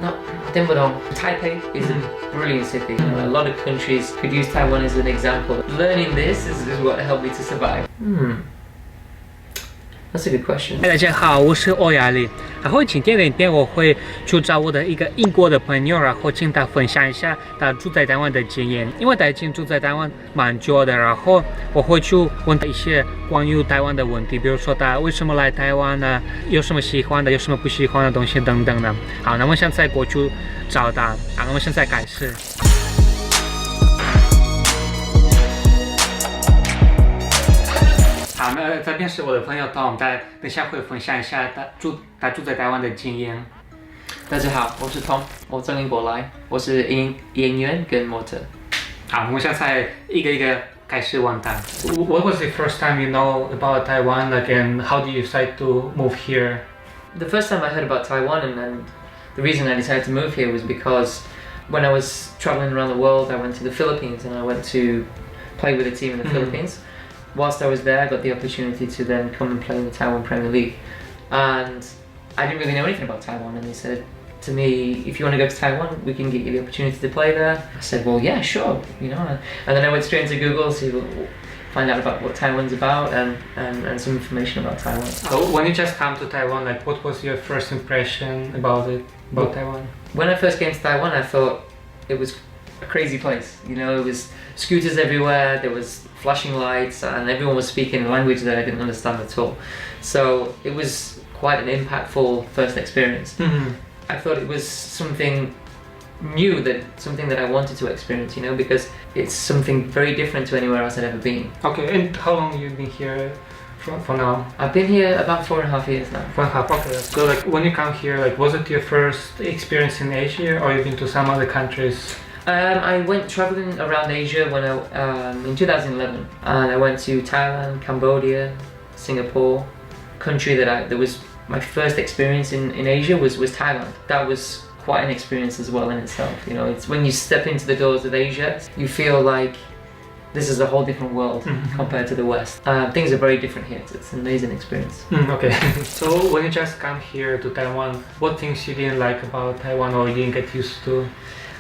No, Taipei is a brilliant city. A lot of countries could use Taiwan as an example. Learning this is what helped me to survive. That's a good question. 大家好，我是欧亚丽。然后今天的影片我会去找我的一个英国的朋友，然后请他分享一下他住在台湾的经验。因为他已经住在台湾蛮久的，然后我会去问他一些关于台湾的问题，比如说他为什么来台湾呢？有什么喜欢的，有什么不喜欢的东西等等的。好，那我现在过去找他。好，那我现在开始。好，那这边是我的朋友 Tom， 他等下会分享一下他住在台湾的经验。大家好，我是 Tom， 我从英国来，我是演员跟模特。好，我们现在一个一个开始问他。What was the first time you know about Taiwan? Like, and how did you decide to move here? The first time I heard about Taiwan and the reason I decided to move here was because when I was traveling around the world, I went to the Philippines and I went to play with a team in the Philippines. Whilst I was there, I got the opportunity to then come and play in the Taiwan Premier League. And I didn't really know anything about Taiwan, and they said to me, if you want to go to Taiwan, we can get you the opportunity to play there. I said, well, yeah, sure, you know. And then I went straight into Google to find out about what Taiwan's about and some information about Taiwan. So when you just come to Taiwan, like, what was your first impression about Taiwan? When I first came to Taiwan, I thought it was a crazy place. You know, it was scooters everywhere, there was flashing lights, and everyone was speaking a language that I didn't understand at all. So it was quite an impactful first experience. I thought it was something new, something that I wanted to experience, you know, because it's something very different to anywhere else I'd ever been. Okay, and how long have you been here for now? I've been here about 4.5 years now. 4.5, okay. So like when you come here, like was it your first experience in Asia, or you've been to some other countries? I went traveling around Asia when in 2011, and I went to Thailand, Cambodia, Singapore. Country that was my first experience in Asia was Thailand. That was quite an experience as well in itself. You know, it's when you step into the doors of Asia, you feel like this is a whole different world compared to the West. Things are very different here. It's an amazing experience. Okay. So when you just come here to Taiwan, what things you didn't like about Taiwan or you didn't get used to?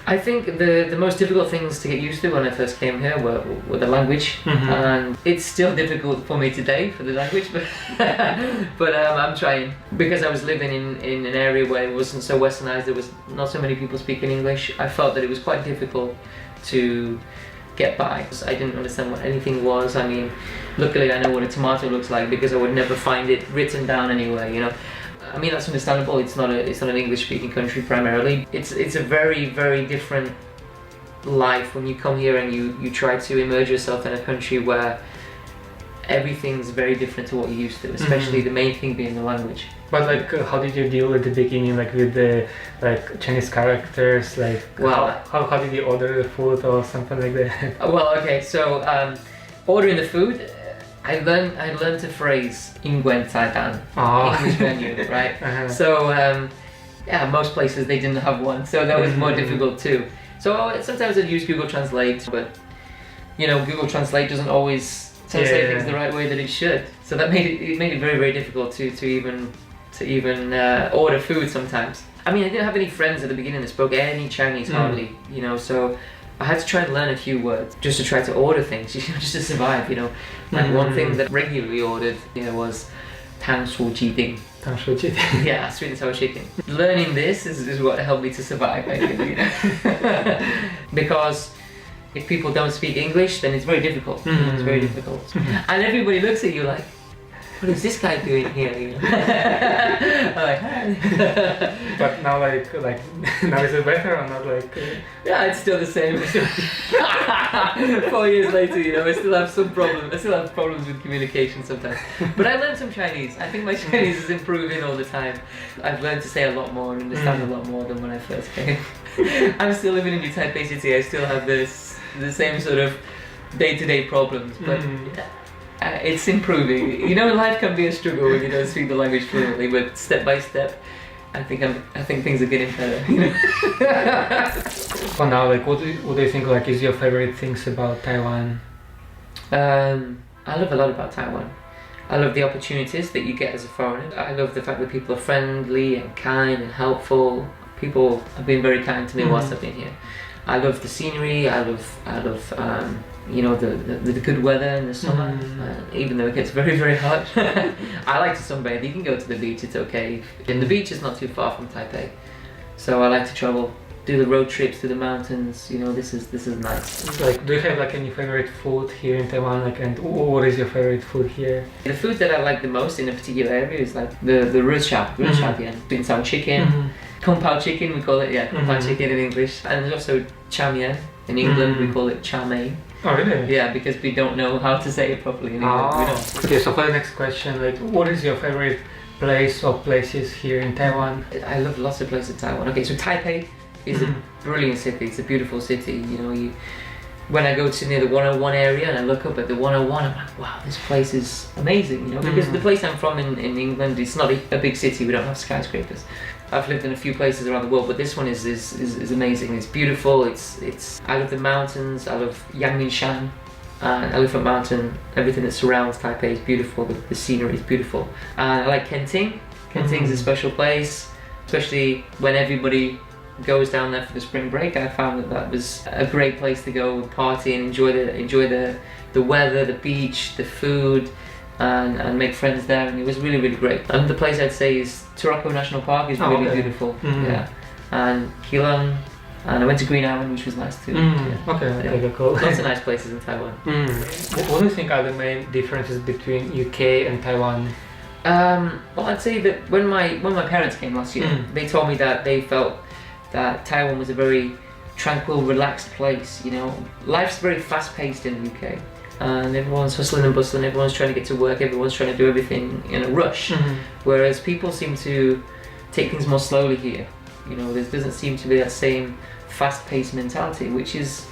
I think the most difficult things to get used to when I first came here were the language, and it's still difficult for me today for the language, but I'm trying. Because I was living in an area where it wasn't so westernized, there was not so many people speaking English, I felt that it was quite difficult to get by. I didn't understand what anything was. I mean, luckily I know what a tomato looks like because I would never find it written down anywhere, you know. I mean, that's understandable. It's not an English-speaking country primarily. It's a very, very different life when you come here and you try to immerse yourself in a country where everything's very different to what you're used to, especially the main thing being the language. But like, how did you deal at the beginning, like with the Chinese characters? Like, well, how did you order the food or something like that? Well, okay, so ordering the food. I learned a phrase,英國and Taiwan, English menu, right? So yeah, most places they didn't have one, so that was more difficult too. So sometimes I'd use Google Translate, but you know, Google Translate doesn't always say things the right way that it should. So that made it very, very difficult to even order food sometimes. I mean, I didn't have any friends at the beginning that spoke any Chinese hardly, you know, so I had to try and learn a few words just to try to order things, just to survive, you know. Like one thing that regularly ordered, you know, was 糖醋鸡丁. Yeah, sweet and sour chicken. Learning this is what helped me to survive, basically, you know. Because if people don't speak English, then it's very difficult. It's very difficult. And everybody looks at you like, what is this guy doing here? You know? Like, but now, like now is it better or not? Like, yeah, it's still the same. 4 years later, you know, I still have some problems. I still have problems with communication sometimes. But I learned some Chinese. I think my Chinese is improving all the time. I've learned to say a lot more and understand a lot more than when I first came. I'm still living in the Taipei city. I still have the same sort of day-to-day problems, but. It's improving. You know, life can be a struggle when you don't speak the language fluently, but step by step, I think things are getting better. You know? For now, like, what do you think, like, is your favorite things about Taiwan? I love a lot about Taiwan. I love the opportunities that you get as a foreigner. I love the fact that people are friendly and kind and helpful. People have been very kind to me whilst I've been here. I love the scenery. I love you know, the good weather in the summer, even though it gets very, very hot. I like to sunbathe. You can go to the beach, it's okay. And the beach is not too far from Taipei. So I like to travel, do the road trips to the mountains. You know, this is nice. Like, do you have like any favorite food here in Taiwan? Like, and what is your favorite food here? The food that I like the most in a particular area is like the ruchao, sweet and sour chicken, kung pao chicken we call it, kung pao chicken in English. And there's also chow mein. In England we call it chow mein. Oh really? Yeah, because we don't know how to say it properly in England. We don't. Okay, so for the next question, like, what is your favorite place or places here in Taiwan? I love lots of places in Taiwan. Okay, so Taipei is a brilliant city. It's a beautiful city. You know, when I go to near the 101 area and I look up at the 101, I'm like, wow, this place is amazing. You know, because the place I'm from in England, it's not a big city. We don't have skyscrapers. I've lived in a few places around the world, but this one is amazing. It's beautiful. It's. I love the mountains. I love Yangmingshan, Elephant Mountain. Everything that surrounds Taipei is beautiful. The scenery is beautiful. And I like Kenting. Kenting is a special place, especially when everybody goes down there for the spring break. I found that was a great place to go party and enjoy the weather, the beach, the food. And make friends there, and it was really, really great. And the place I'd say is Turako National Park is really beautiful. Yeah, and Keelung, and I went to Green Island, which was nice too. Okay, cool. Lots of nice places in Taiwan. What do you think are the main differences between UK and Taiwan? Well, I'd say that when my parents came last year, they told me that they felt that Taiwan was a very tranquil, relaxed place. You know, life's very fast-paced in the UK. And everyone's hustling and bustling, everyone's trying to get to work, everyone's trying to do everything in a rush. Whereas people seem to take things more slowly here. You know, there doesn't seem to be that same fast-paced mentality, which is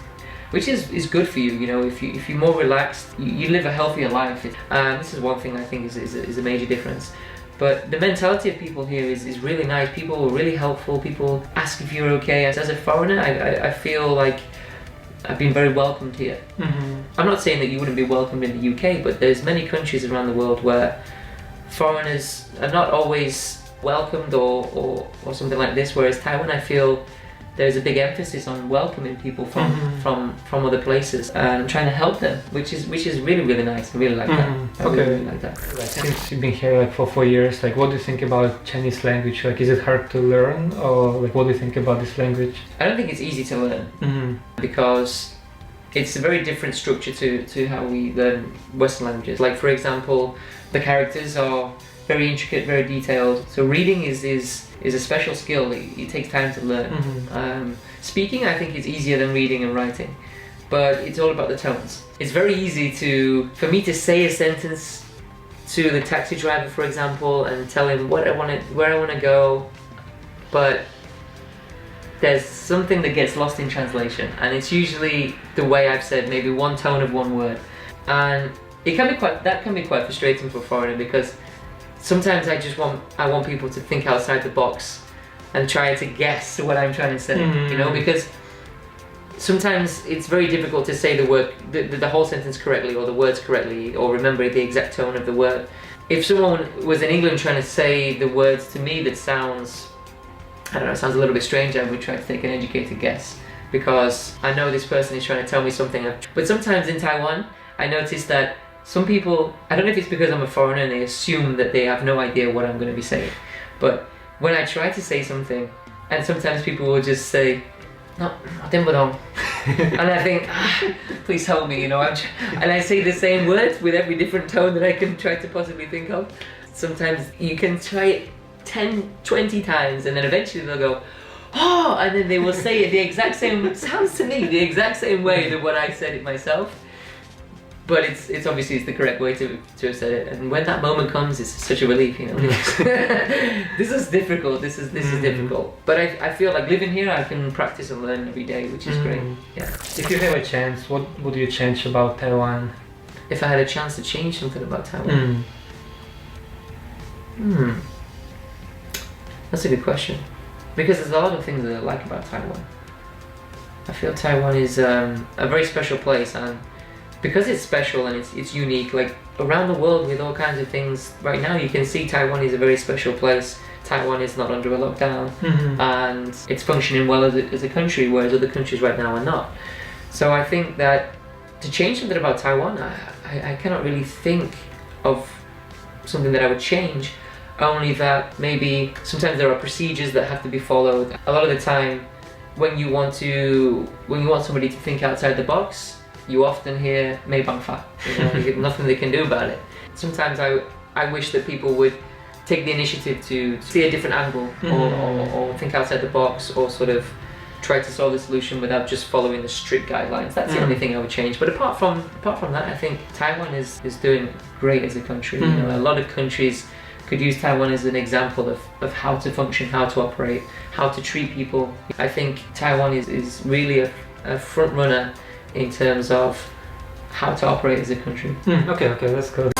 good for you. You know, if you're more relaxed, you live a healthier life. And this is one thing I think is a major difference. But the mentality of people here is really nice. People are really helpful. People ask if you're okay. As a foreigner, I feel like I've been very welcomed here. I'm not saying that you wouldn't be welcomed in the UK, but there's many countries around the world where foreigners are not always welcomed or something like this, whereas Taiwan, I feel there's a big emphasis on welcoming people from other places and trying to help them, which is really, really nice. I really like that. I really like that. Like, since you've been here like for 4 years, like, what do you think about Chinese language? Like, is it hard to learn, or like, what do you think about this language? I don't think it's easy to learn because it's a very different structure to how we learn Western languages. Like, for example, the characters are very intricate, very detailed. So reading is a special skill. It takes time to learn. Speaking, I think, is easier than reading and writing, but it's all about the tones. It's very easy for me to say a sentence to the taxi driver, for example, and tell him where I want to go, but there's something that gets lost in translation, and it's usually the way I've said maybe one tone of one word, and that can be quite frustrating for a foreigner, because sometimes I want people to think outside the box and try to guess what I'm trying to say, you know, because sometimes it's very difficult to say the whole sentence correctly, or the words correctly, or remember the exact tone of the word. If someone was in England trying to say the words to me that sounds a little bit strange, I would try to take an educated guess, because I know this person is trying to tell me something. But sometimes in Taiwan, I noticed that some people, I don't know if it's because I'm a foreigner and they assume that they have no idea what I'm going to be saying, but when I try to say something, and sometimes people will just say, no, and I think, please help me, you know, and I say the same words with every different tone that I can try to possibly think of. Sometimes you can try it 10, 20 times, and then eventually they'll go, oh, and then they will say it the exact same, sounds to me the exact same way that what I said it myself. But it's obviously the correct way to have said it, and when that moment comes, it's such a relief, you know. This is difficult. This is difficult. But I feel like living here, I can practice and learn every day, which is great. Yeah. If you have a chance, what would you change about Taiwan? If I had a chance to change something about Taiwan, that's a good question, because there's a lot of things that I like about Taiwan. I feel Taiwan is a very special place, and because it's special and it's unique, like around the world with all kinds of things, right now you can see Taiwan is a very special place Taiwan is not under a lockdown, and it's functioning well as a country, whereas other countries right now are not. So I think that to change something about Taiwan, I cannot really think of something that I would change, only that maybe sometimes there are procedures that have to be followed. A lot of the time, when you want somebody to think outside the box, you often hear 没办法, nothing they can do about it. Sometimes I wish that people would take the initiative to see a different angle, or think outside the box, or sort of try to solve the solution without just following the strict guidelines. That's the only thing I would change. But apart from that, I think Taiwan is doing great as a country. You know, a lot of countries could use Taiwan as an example of how to function, how to operate, how to treat people. I think Taiwan is really a front runner in terms of how to operate as a country. Okay, that's good.